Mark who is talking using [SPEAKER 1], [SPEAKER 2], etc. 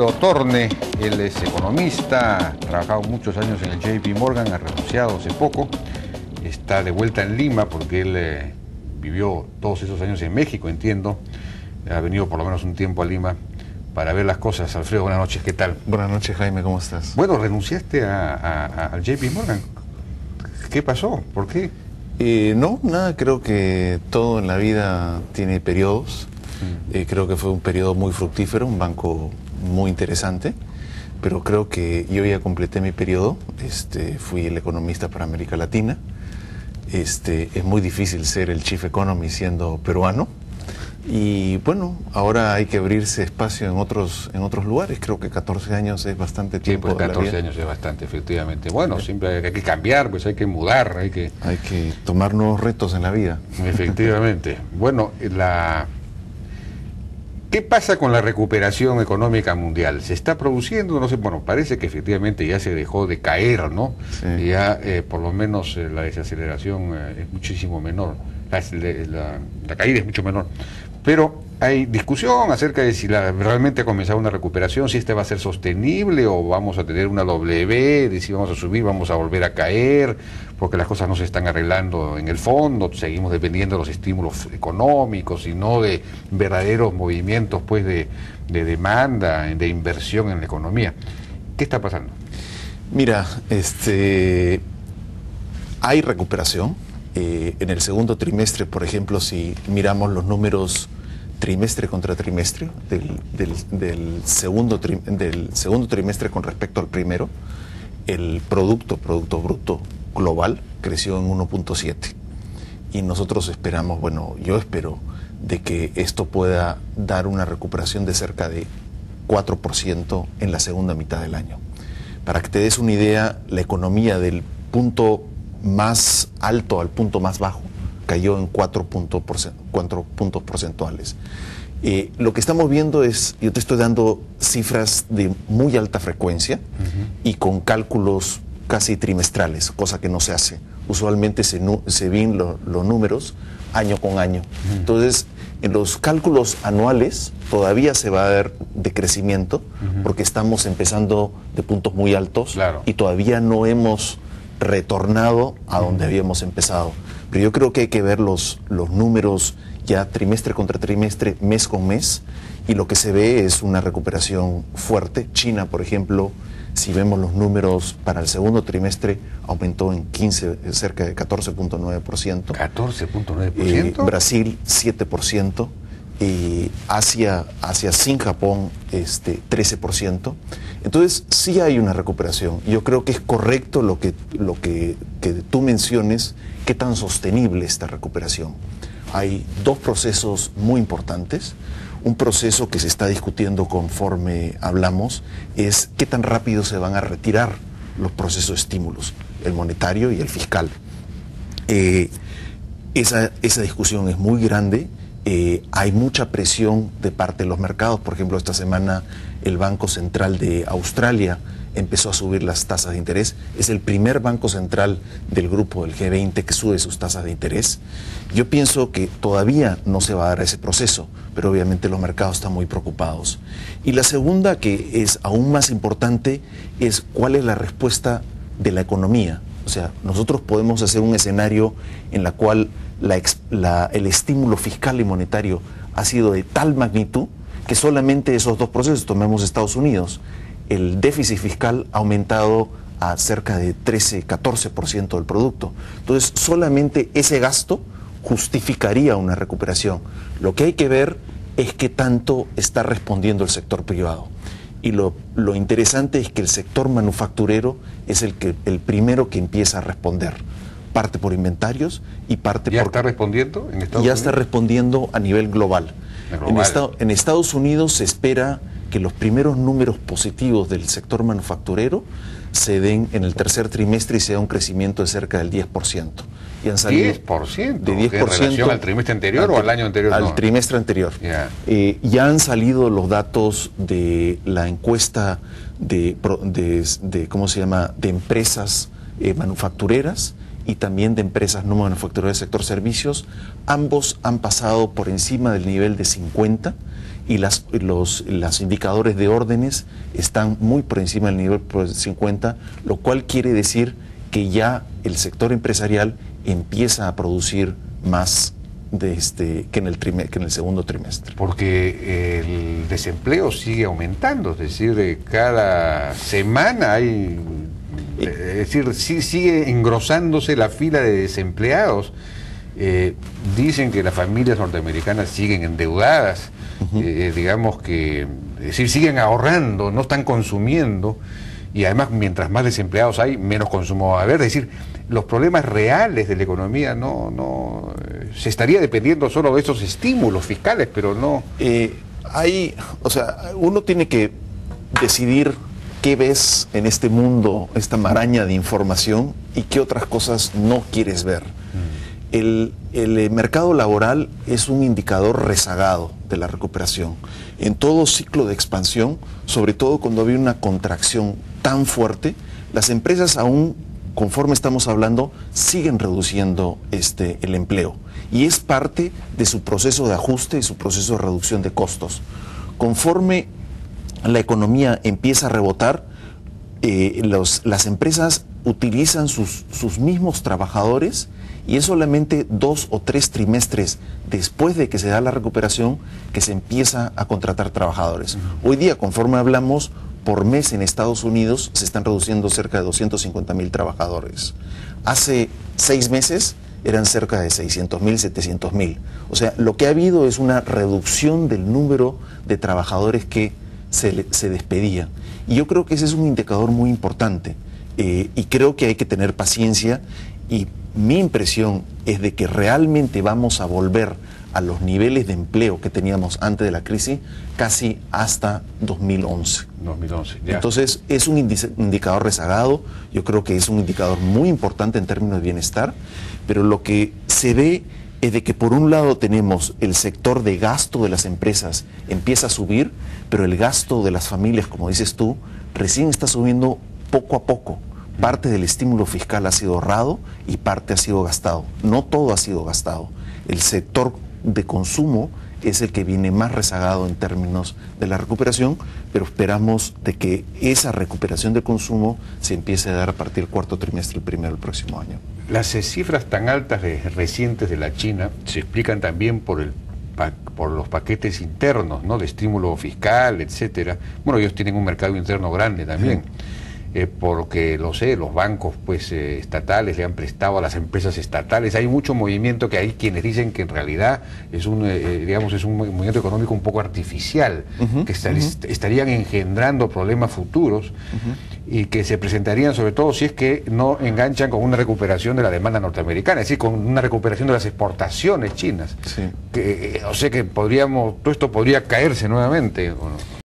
[SPEAKER 1] Torne, él es economista, ha trabajado muchos años en el JP Morgan, ha renunciado hace poco, está de vuelta en Lima porque él vivió todos esos años en México, entiendo, ha venido por lo menos un tiempo a Lima para ver las cosas. Alfredo, buenas noches, ¿qué tal?
[SPEAKER 2] Buenas noches, Jaime, ¿cómo estás?
[SPEAKER 1] Bueno, renunciaste al JP Morgan, ¿qué pasó? ¿Por qué?
[SPEAKER 2] No, nada, creo que todo en la vida tiene periodos. Creo que fue un periodo muy fructífero, un banco muy interesante, pero creo que yo ya completé mi periodo. Fui el economista para América Latina. Es muy difícil ser el chief economy siendo peruano. Y bueno, ahora hay que abrirse espacio en otros lugares. Creo que 14 años es bastante tiempo.
[SPEAKER 1] Sí, pues 14 años es bastante, efectivamente. Bueno, siempre hay que cambiar, pues hay que mudar, hay que
[SPEAKER 2] tomar nuevos retos en la vida.
[SPEAKER 1] Efectivamente. Bueno, ¿qué pasa con la recuperación económica mundial? ¿Se está produciendo? No sé, bueno, parece que efectivamente ya se dejó de caer, ¿no? Sí. Ya por lo menos la desaceleración es muchísimo menor, la caída es mucho menor. Pero hay discusión acerca de si realmente ha comenzado una recuperación, si esta va a ser sostenible o vamos a tener una W, de si vamos a subir, vamos a volver a caer, porque las cosas no se están arreglando en el fondo, seguimos dependiendo de los estímulos económicos y no de verdaderos movimientos pues de demanda, de inversión en la economía. ¿Qué está pasando?
[SPEAKER 2] Mira, hay recuperación. En el segundo trimestre, por ejemplo, si miramos los números trimestre contra trimestre del segundo trimestre con respecto al primero, el Producto Bruto Global creció en 1.7 y nosotros esperamos, bueno, yo espero de que esto pueda dar una recuperación de cerca de 4% en la segunda mitad del año. Para que te des una idea, la economía del punto más alto al punto más bajo cayó en 4 puntos porcentuales. Lo que estamos viendo es, yo te estoy dando cifras de muy alta frecuencia y con cálculos casi trimestrales, cosa que no se hace. Usualmente se ven los números año con año. Entonces, en los cálculos anuales todavía se va a ver decrecimiento porque estamos empezando de puntos muy altos y todavía no hemos retornado a donde habíamos empezado. Pero yo creo que hay que ver los números ya trimestre contra trimestre, mes con mes, y lo que se ve es una recuperación fuerte. China, por ejemplo, si vemos los números para el segundo trimestre, aumentó en cerca de 14.9%.
[SPEAKER 1] ¿14.9%?
[SPEAKER 2] Brasil, 7%. Asia sin Japón 13%. Entonces sí hay una recuperación. Yo creo que es correcto lo que tú menciones, qué tan sostenible esta recuperación. Hay dos procesos muy importantes. Un proceso que se está discutiendo conforme hablamos es qué tan rápido se van a retirar los procesos de estímulos, el monetario y el fiscal. Esa discusión es muy grande. Hay mucha presión de parte de los mercados. Por ejemplo, esta semana el Banco Central de Australia empezó a subir las tasas de interés. Es el primer banco central del grupo del G20 que sube sus tasas de interés. Yo pienso que todavía no se va a dar ese proceso, pero obviamente los mercados están muy preocupados. Y la segunda, que es aún más importante, es cuál es la respuesta de la economía. O sea, nosotros podemos hacer un escenario en la cual el estímulo fiscal y monetario ha sido de tal magnitud que solamente esos dos procesos, tomemos Estados Unidos, el déficit fiscal ha aumentado a cerca de 13-14% del producto. Entonces, solamente ese gasto justificaría una recuperación. Lo que hay que ver es qué tanto está respondiendo el sector privado. Y lo interesante es que el sector manufacturero es el primero que empieza a responder. Parte por inventarios y parte
[SPEAKER 1] ¿Ya está respondiendo en Estados Unidos?
[SPEAKER 2] Ya está respondiendo a nivel global. En Estados Unidos se espera que los primeros números positivos del sector manufacturero se den en el tercer trimestre y sea un crecimiento de cerca del 10%. Y han salido
[SPEAKER 1] ¿10%?
[SPEAKER 2] De 10%.
[SPEAKER 1] ¿En relación al trimestre anterior o al año anterior?
[SPEAKER 2] Al trimestre anterior. Ya han salido los datos de la encuesta de empresas manufactureras y también de empresas no manufactureras del sector servicios. Ambos han pasado por encima del nivel de 50 y los indicadores de órdenes están muy por encima del nivel 50, lo cual quiere decir que ya el sector empresarial empieza a producir más que en el segundo trimestre.
[SPEAKER 1] Porque el desempleo sigue aumentando, es decir, cada semana hay, es decir, sigue engrosándose la fila de desempleados. Dicen que las familias norteamericanas siguen endeudadas, digamos que, es decir, siguen ahorrando, no están consumiendo, y además mientras más desempleados hay, menos consumo va a haber. Es decir, los problemas reales de la economía no se estaría dependiendo solo de esos estímulos fiscales, pero no.
[SPEAKER 2] O sea, uno tiene que decidir qué ves en este mundo, esta maraña de información, y qué otras cosas no quieres ver. El mercado laboral es un indicador rezagado de la recuperación. En todo ciclo de expansión, sobre todo cuando había una contracción tan fuerte, las empresas aún, conforme estamos hablando, siguen reduciendo el empleo. Y es parte de su proceso de ajuste y su proceso de reducción de costos. Conforme la economía empieza a rebotar, las empresas utilizan sus mismos trabajadores, y es solamente 2 o 3 trimestres después de que se da la recuperación que se empieza a contratar trabajadores. Hoy día, conforme hablamos, por mes en Estados Unidos se están reduciendo cerca de 250,000 trabajadores. Hace 6 meses eran cerca de 600,000, 700,000. O sea, lo que ha habido es una reducción del número de trabajadores que se despedían. Y yo creo que ese es un indicador muy importante. Y creo que hay que tener paciencia, y mi impresión es de que realmente vamos a volver a los niveles de empleo que teníamos antes de la crisis casi hasta 2011.
[SPEAKER 1] 2011, ya.
[SPEAKER 2] Entonces es un indicador rezagado, yo creo que es un indicador muy importante en términos de bienestar, pero lo que se ve es de que por un lado tenemos el sector de gasto de las empresas empieza a subir, pero el gasto de las familias, como dices tú, recién está subiendo poco a poco. Parte del estímulo fiscal ha sido ahorrado y parte ha sido gastado. No todo ha sido gastado. El sector de consumo es el que viene más rezagado en términos de la recuperación, pero esperamos de que esa recuperación de consumo se empiece a dar a partir del cuarto trimestre, el primero del próximo año.
[SPEAKER 1] Las cifras tan altas recientes de la China se explican también por los paquetes internos, ¿no?, de estímulo fiscal, etcétera. Bueno, ellos tienen un mercado interno grande también. Porque los bancos estatales le han prestado a las empresas estatales. Hay mucho movimiento, que hay quienes dicen que en realidad es un movimiento económico un poco artificial, que estarían engendrando problemas futuros y que se presentarían sobre todo si es que no enganchan con una recuperación de la demanda norteamericana, es decir, con una recuperación de las exportaciones chinas. Sí. O sea que todo esto podría caerse nuevamente, ¿o no?